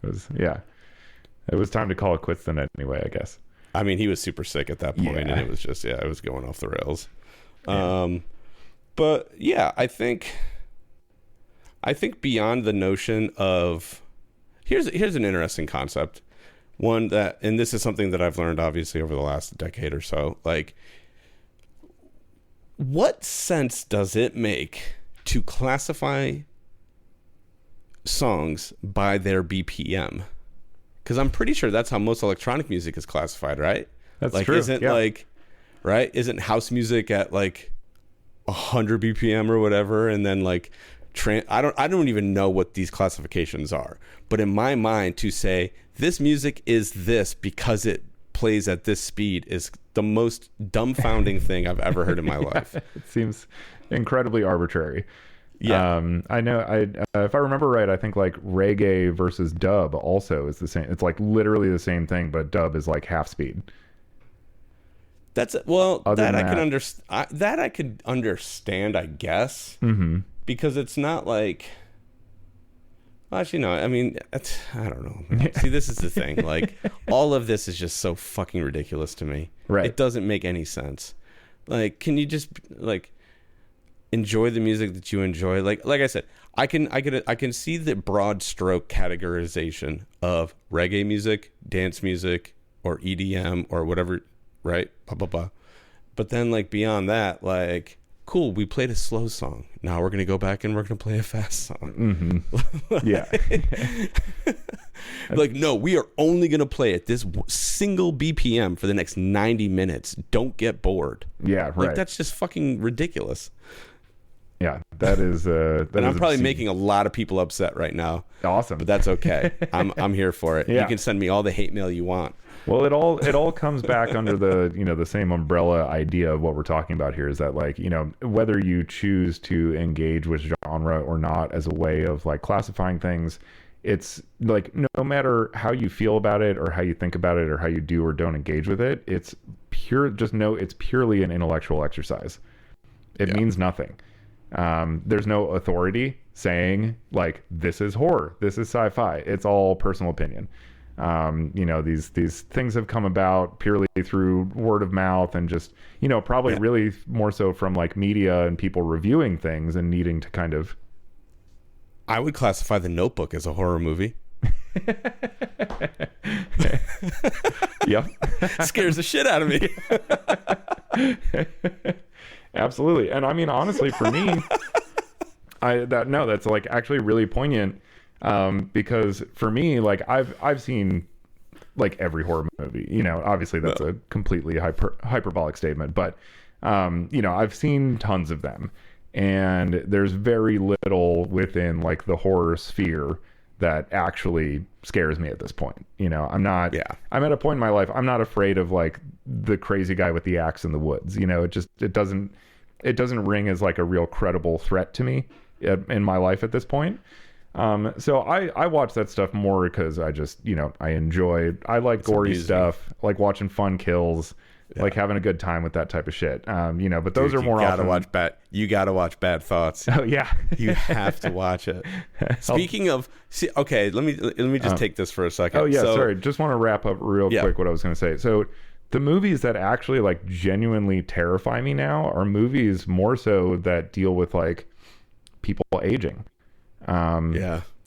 It was time to call it quits then anyway, I guess. I mean, he was super sick at that point, and it was just, it was going off the rails. But yeah, I think beyond the notion of, here's an interesting concept, one that, and this is something that I've learned obviously over the last decade or so, like, what sense does it make to classify songs by their BPM? Because I'm pretty sure that's how most electronic music is classified, right? That's like, true. Isn't like, right? Isn't house music at like 100 BPM or whatever, and then like I don't even know what these classifications are, but in my mind, to say this music is this because it plays at this speed is the most dumbfounding thing I've ever heard in my life. It seems incredibly arbitrary. Yeah. I know. If I remember right, I think like reggae versus dub also is the same. It's like literally the same thing, but dub is like half speed. That I can understand. That I could understand, I guess, because it's not like. Well, actually, no. I mean, I don't know. See, this is the thing. Like, all of this is just so fucking ridiculous to me. Right. It doesn't make any sense. Like, can you just like? enjoy the music that you enjoy. Like I said, I can see the broad stroke categorization of reggae music, dance music, or EDM or whatever, right? Blah blah blah. But then like beyond that, like, cool, we played a slow song. Now we're gonna go back and we're gonna play a fast song. Mm-hmm. Yeah. Like, no, we are only gonna play at this single BPM for the next 90 minutes. Don't get bored. Yeah, right. Like, that's just fucking ridiculous. Yeah, that is. And I'm probably making a lot of people upset right now. Awesome, but that's okay. I'm here for it. Yeah. You can send me all the hate mail you want. Well, it all comes back under the the same umbrella idea of what we're talking about here, is that, like, whether you choose to engage with genre or not as a way of like classifying things, it's like, no matter how you feel about it or how you think about it or how you do or don't engage with it, it's purely an intellectual exercise. It means nothing. There's no authority saying like, this is horror, this is sci-fi. It's all personal opinion. These things have come about purely through word of mouth and just, probably really more so from like media and people reviewing things and needing to kind of. I would classify The Notebook as a horror movie. Yep. Scares the shit out of me. Absolutely. And I mean, honestly, for me, that's like actually really poignant. Because for me, like, I've seen like every horror movie, obviously that's a completely hyperbolic statement, but, I've seen tons of them, and there's very little within like the horror sphere that actually scares me at this point. I'm at a point in my life, I'm not afraid of like the crazy guy with the axe in the woods. It doesn't ring as like a real credible threat to me in my life at this point. So I watch that stuff more because I just, I like gory stuff, like watching fun kills, like having a good time with that type of shit. But those are more often. You gotta watch Bad Thoughts. Oh yeah. You have to watch it. Speaking of, okay, let me just take this for a second. Oh yeah. Sorry. Just want to wrap up real quick what I was going to say. So the movies that actually like genuinely terrify me now are movies more so that deal with like people aging.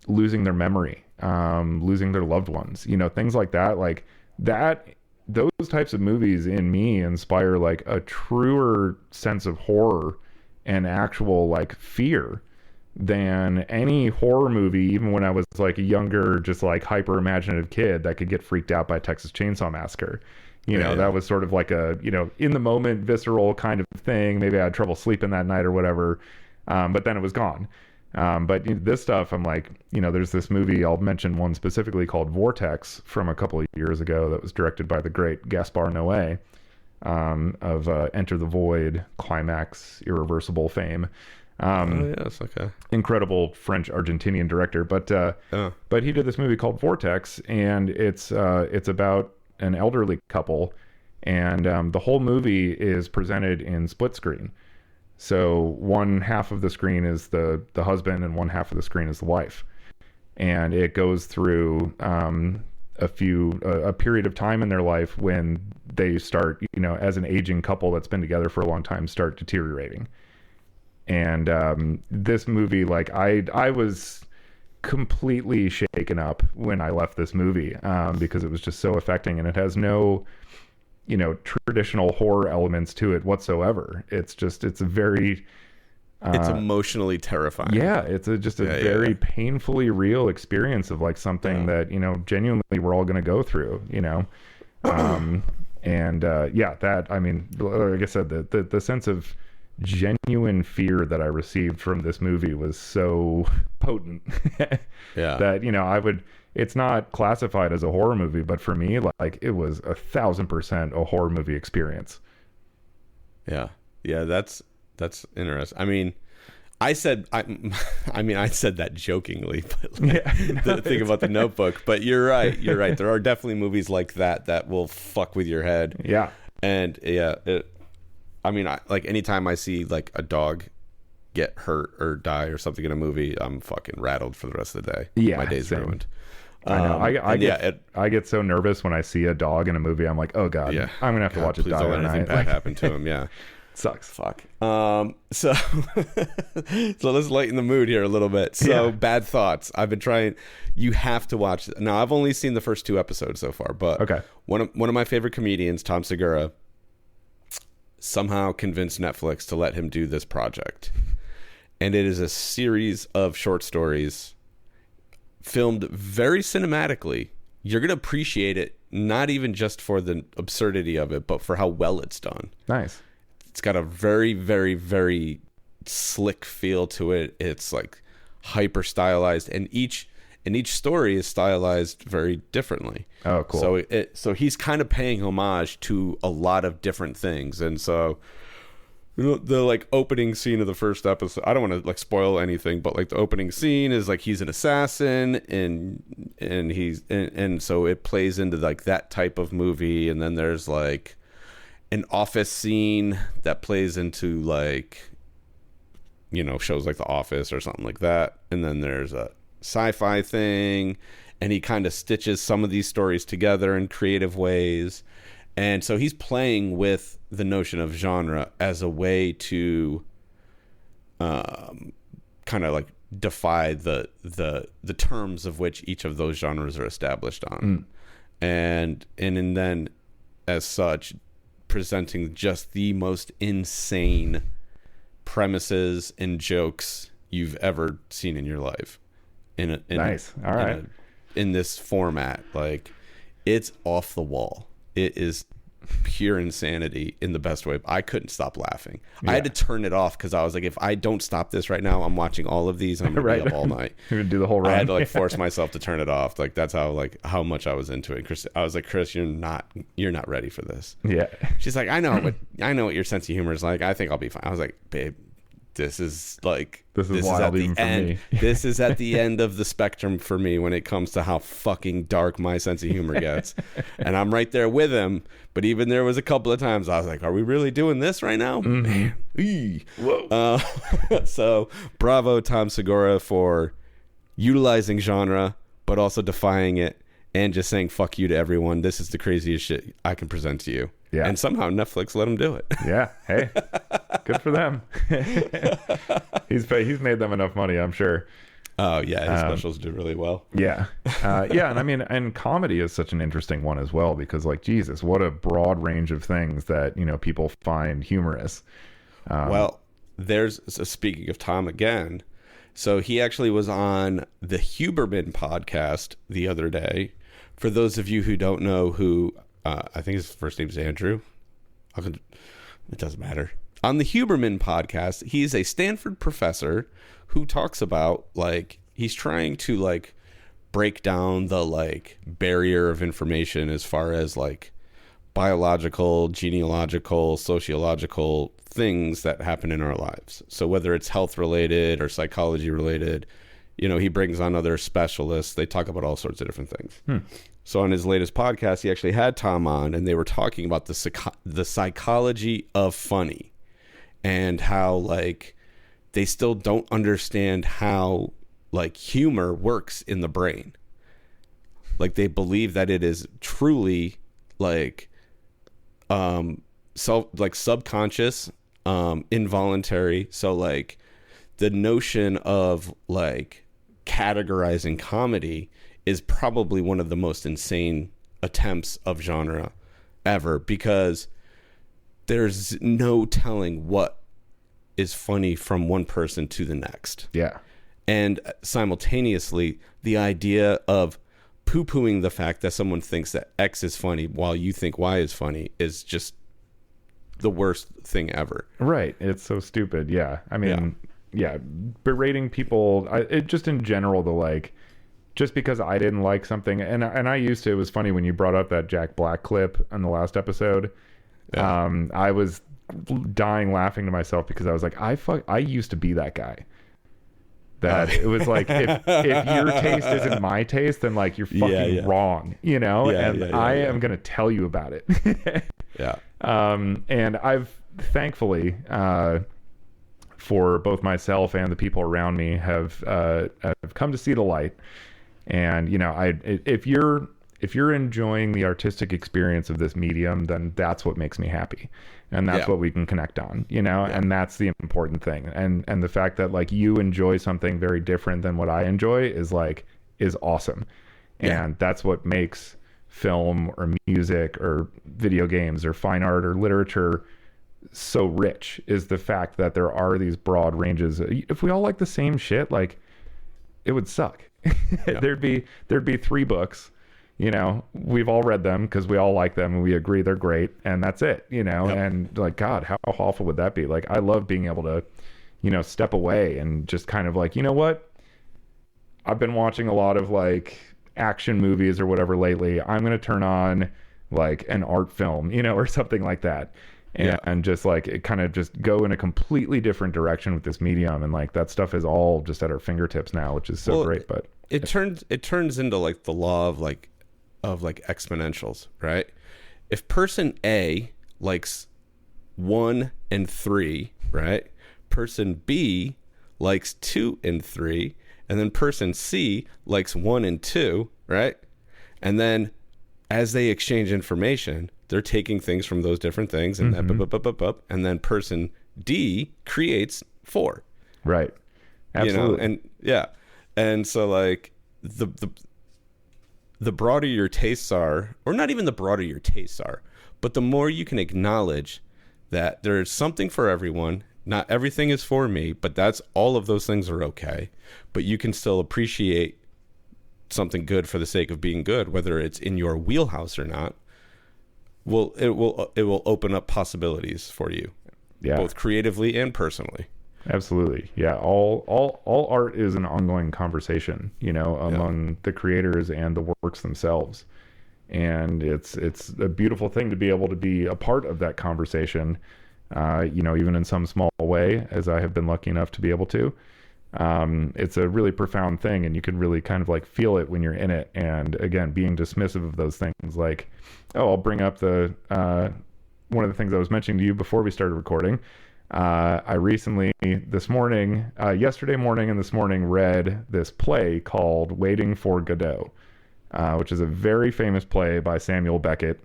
Losing their memory, losing their loved ones, things like that. Like that, those types of movies in me inspire like a truer sense of horror and actual like fear than any horror movie, even when I was like a younger, just like hyper imaginative kid that could get freaked out by Texas Chainsaw Massacre. That was sort of like a, in the moment, visceral kind of thing. Maybe I had trouble sleeping that night or whatever. But then it was gone. But this stuff, I'm like, there's this movie, I'll mention one specifically called Vortex from a couple of years ago that was directed by the great Gaspar Noé, of Enter the Void, Climax, Irreversible fame. Yes, okay. Incredible French-Argentinian director. But he did this movie called Vortex, and it's about an elderly couple, and the whole movie is presented in split screen. So one half of the screen is the husband and one half of the screen is the wife. And it goes through a period of time in their life when they start, as an aging couple that's been together for a long time, start deteriorating. And this movie, like I was completely shaken up when I left this movie because it was just so affecting, and it has no traditional horror elements to it whatsoever. It's a very it's emotionally terrifying. Yeah, it's just a very painfully real experience of like something that genuinely we're all going to go through. That, I mean, like I said, the sense of genuine fear that I received from this movie was so potent that it's not classified as a horror movie, but for me, like, it was 1,000% a horror movie experience. Yeah, that's interesting. I mean, I said that jokingly, but the thing about The Notebook. But you're right. There are definitely movies like that will fuck with your head. Yeah, and like anytime I see like a dog get hurt or die or something in a movie, I'm fucking rattled for the rest of the day. Yeah, my day's ruined. I know. I get so nervous when I see a dog in a movie. I'm like, oh god, I'm gonna have to watch it die. Don't let anything bad happen to him. Yeah. Sucks. Fuck. So so let's lighten the mood here a little bit. So Bad Thoughts. I've been trying. You have to watch it. Now I've only seen the first 2 episodes so far, but Okay. one of my favorite comedians, Tom Segura, somehow convinced Netflix to let him do this project. And it is a series of short stories filmed very cinematically. You're going to appreciate it, not even just for the absurdity of it, but for how well it's done. Nice. It's got a very, very, very slick feel to it. It's like hyper stylized, and each story is stylized very differently. Oh, cool. So he's kind of paying homage to a lot of different things. And so, you know, the like opening scene of the first episode, I don't want to like spoil anything, but like the opening scene is like he's an assassin, and so it plays into like that type of movie. And then there's like an office scene that plays into like, you know, shows like The Office or something like that. And then there's a sci-fi thing, and he kind of stitches some of these stories together in creative ways. And so he's playing with the notion of genre as a way to kind of like defy the terms of which each of those genres are established on. And then as such presenting just the most insane premises and jokes you've ever seen in your life. Nice. All right. In this format, like, it's off the wall. It is pure insanity in the best way. I couldn't stop laughing. I had to turn it off because I was like, if I don't stop this right now, I'm watching all of these. I'm gonna be up all night. You're gonna do the whole run. I had to like force myself to turn it off. Like, that's how much I was into it. Chris, I was like, Chris, you're not ready for this. Yeah. She's like, I know what your sense of humor is like. I think I'll be fine. I was like, babe, this is wild even for me. This is at the end of the spectrum for me when it comes to how fucking dark my sense of humor gets. And I'm right there with him. But even there was a couple of times I was like, are we really doing this right now? Man. Whoa. So bravo, Tom Segura, for utilizing genre, but also defying it and just saying fuck you to everyone. This is the craziest shit I can present to you. Yeah. And somehow Netflix let him do it. Yeah. Hey, good for them. He's made them enough money, I'm sure. Oh yeah, his specials do really well. Yeah. Yeah. And I mean, and comedy is such an interesting one as well, because like, Jesus, what a broad range of things that, you know, people find humorous. Well, speaking of Tom again, so he actually was on the Huberman podcast the other day. For those of you who don't know who, I think his first name is Andrew. It doesn't matter. On the Huberman podcast, he's a Stanford professor who talks about, like, he's trying to like break down the like barrier of information as far as like biological, genealogical, sociological things that happen in our lives. So whether it's health related or psychology related, you know, he brings on other specialists. They talk about all sorts of different things. So on his latest podcast, he actually had Tom on, and they were talking about the psychology of funny and how like they still don't understand how like humor works in the brain. Like they believe that it is truly like subconscious, involuntary. So like the notion of like categorizing comedy is probably one of the most insane attempts of genre ever, because there's no telling what is funny from one person to the next. Yeah. And simultaneously, the idea of poo-pooing the fact that someone thinks that X is funny while you think Y is funny is just the worst thing ever. Right. It's so stupid. Yeah. I mean, yeah, berating people, it just in general, the like, just because I didn't like something, and I used to, it was funny when you brought up that Jack Black clip on the last episode. Yeah. I was dying laughing to myself because I was like, I used to be that guy. That it was like, if your taste isn't my taste, then like you're fucking wrong, you know? I am going to tell you about it. Yeah. And I've thankfully, for both myself and the people around me have come to see the light. And, you know, if you're if you're enjoying the artistic experience of this medium, then that's what makes me happy. And that's what we can connect on, you know, and that's the important thing. And the fact that like you enjoy something very different than what I enjoy is awesome. And that's what makes film or music or video games or fine art or literature so rich, is the fact that there are these broad ranges. If we all like the same shit, like, it would suck. There'd be 3 books, you know, we've all read them because we all like them and we agree they're great, and that's it, you know. And like, God, how awful would that be? Like, I love being able to, you know, step away and just kind of like, you know what, I've been watching a lot of like action movies or whatever lately. I'm going to turn on like an art film, you know, or something like that. And just like, it kind of just go in a completely different direction with this medium. And like, that stuff is all just at our fingertips now, which is so great. But it turns into like the law of like exponentials, right? If person A likes 1 and 3, right? Person B likes 2 and 3, and then person C likes 1 and 2, right? And then as they exchange information, they're taking things from those different things, and and then person D creates 4. Right. Absolutely. You know? And so like the broader your tastes are, or not even the broader your tastes are, but the more you can acknowledge that there's something for everyone. Not everything is for me, but that's all of those things are okay. But you can still appreciate something good for the sake of being good, whether it's in your wheelhouse or not. It will open up possibilities for you, both creatively and personally. Absolutely. Yeah. All art is an ongoing conversation, you know, among the creators and the works themselves. And it's a beautiful thing to be able to be a part of that conversation, you know, even in some small way, as I have been lucky enough to be able to. It's a really profound thing, and you can really kind of like feel it when you're in it. And again, being dismissive of those things, like, oh, I'll bring up one of the things I was mentioning to you before we started recording. I recently, yesterday morning and this morning, read this play called Waiting for Godot, which is a very famous play by Samuel Beckett.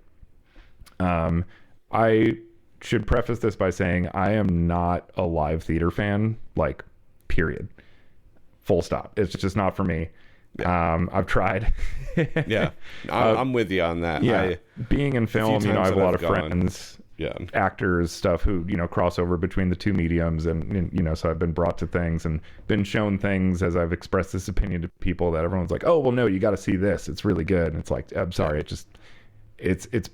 I should preface this by saying I am not a live theater fan, like, period. Full stop. It's just not for me. I've tried. I'm with you on that. Yeah. Being in film, you know, I have a lot of friends, actors, stuff who, you know, cross over between the two mediums, and you know, so I've been brought to things and been shown things as I've expressed this opinion to people that everyone's like, oh, well, no, you got to see this. It's really good. And it's like, I'm sorry. It's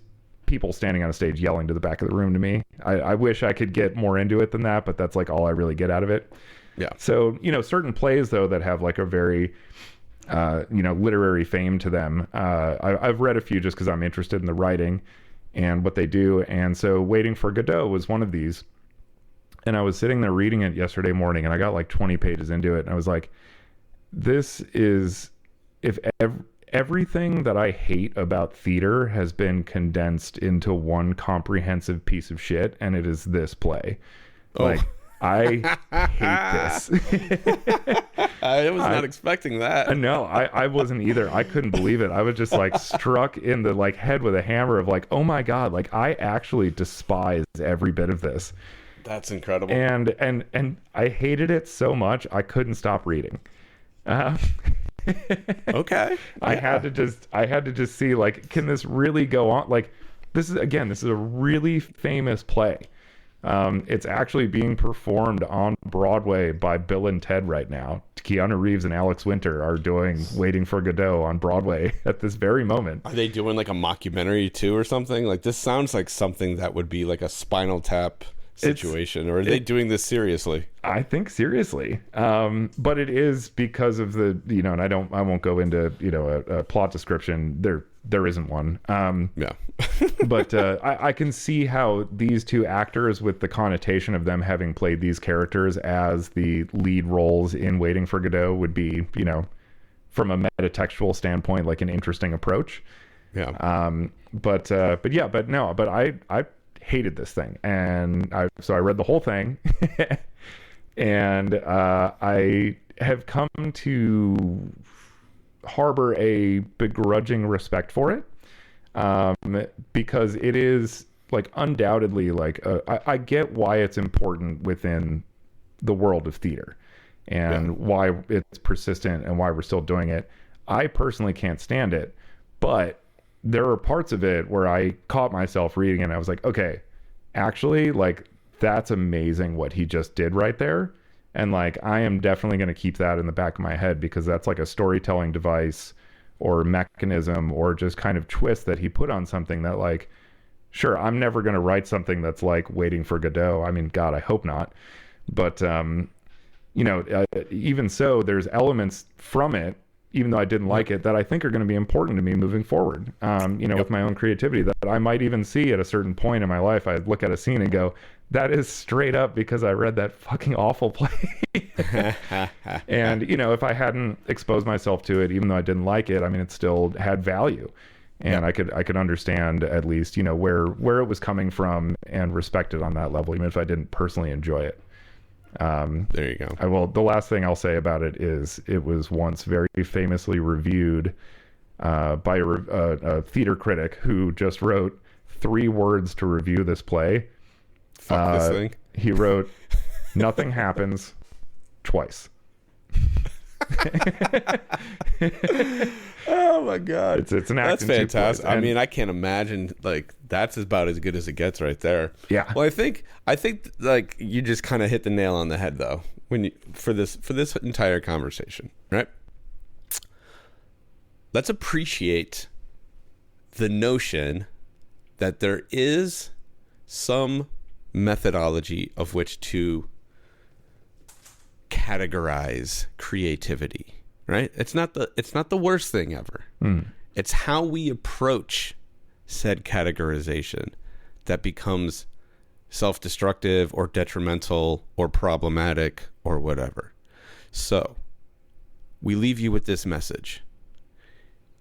people standing on a stage yelling to the back of the room to me. I wish I could get more into it than that, but that's like all I really get out of it. Yeah. So, you know, certain plays though that have like a very, you know, literary fame to them. I've read a few just because I'm interested in the writing and what they do. And so Waiting for Godot was one of these. And I was sitting there reading it yesterday morning, and I got like 20 pages into it. And I was like, this is, if everything that I hate about theater has been condensed into one comprehensive piece of shit, and it is this play. Like, I hate this. I was not expecting that. No, I wasn't either. I couldn't believe it. I was just like struck in the like head with a hammer of like, oh my God, like I actually despise every bit of this. That's incredible. And I hated it so much I couldn't stop reading. Okay. I had to just see, like, can this really go on? Like, this is a really famous play. It's actually being performed on Broadway by Bill and Ted right now. Keanu Reeves and Alex Winter are doing Waiting for Godot on Broadway at this very moment. Are they doing like a mockumentary too or something? Like, this sounds like something that would be like a Spinal Tap situation, or are they doing this seriously? I think seriously. But it is because of the, you know, and I won't go into, you know, a plot description. There isn't one. But I can see how these two actors, with the connotation of them having played these characters as the lead roles in Waiting for Godot, would be, you know, from a metatextual standpoint, like an interesting approach. But I hated this thing, and I read the whole thing, and I have come to harbor a begrudging respect for it, because it is like undoubtedly like I get why it's important within the world of theater and why it's persistent and why we're still doing it. I personally can't stand it, but there are parts of it where I caught myself reading and I was like, okay, actually, like, that's amazing what he just did right there. And like, I am definitely going to keep that in the back of my head, because that's like a storytelling device or mechanism or just kind of twist that he put on something that, like, sure, I'm never going to write something that's like Waiting for Godot. I mean, God, I hope not. But, even so, there's elements from it, even though I didn't like it, that I think are going to be important to me moving forward, with my own creativity, that I might even see at a certain point in my life. I'd look at a scene and go, that is straight up because I read that fucking awful play. And, if I hadn't exposed myself to it, even though I didn't like it, I mean, it still had value. And I could understand at least, where it was coming from and respect it on that level, even if I didn't personally enjoy it. There you go. The last thing I'll say about it is it was once very famously reviewed by a theater critic who just wrote 3 words to review this play. Fuck this thing. He wrote, "Nothing happens twice." Oh my God. It's an act. That's fantastic. I mean, I can't imagine, like, that's about as good as it gets right there. Yeah. Well, I think like you just kind of hit the nail on the head though, for this entire conversation, right? Let's appreciate the notion that there is some methodology of which to categorize creativity, right? It's not the worst thing ever. It's how we approach said categorization that becomes self-destructive or detrimental or problematic or whatever. So we leave you with this message: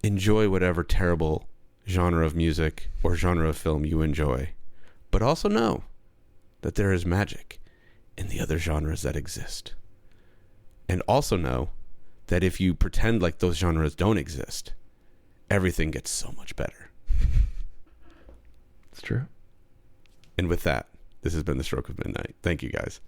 enjoy whatever terrible genre of music or genre of film you enjoy, but also know that there is magic in the other genres that exist. And also know that if you pretend like those genres don't exist, everything gets so much better. It's true. And with that, this has been The Stroke of Midnight. Thank you, guys.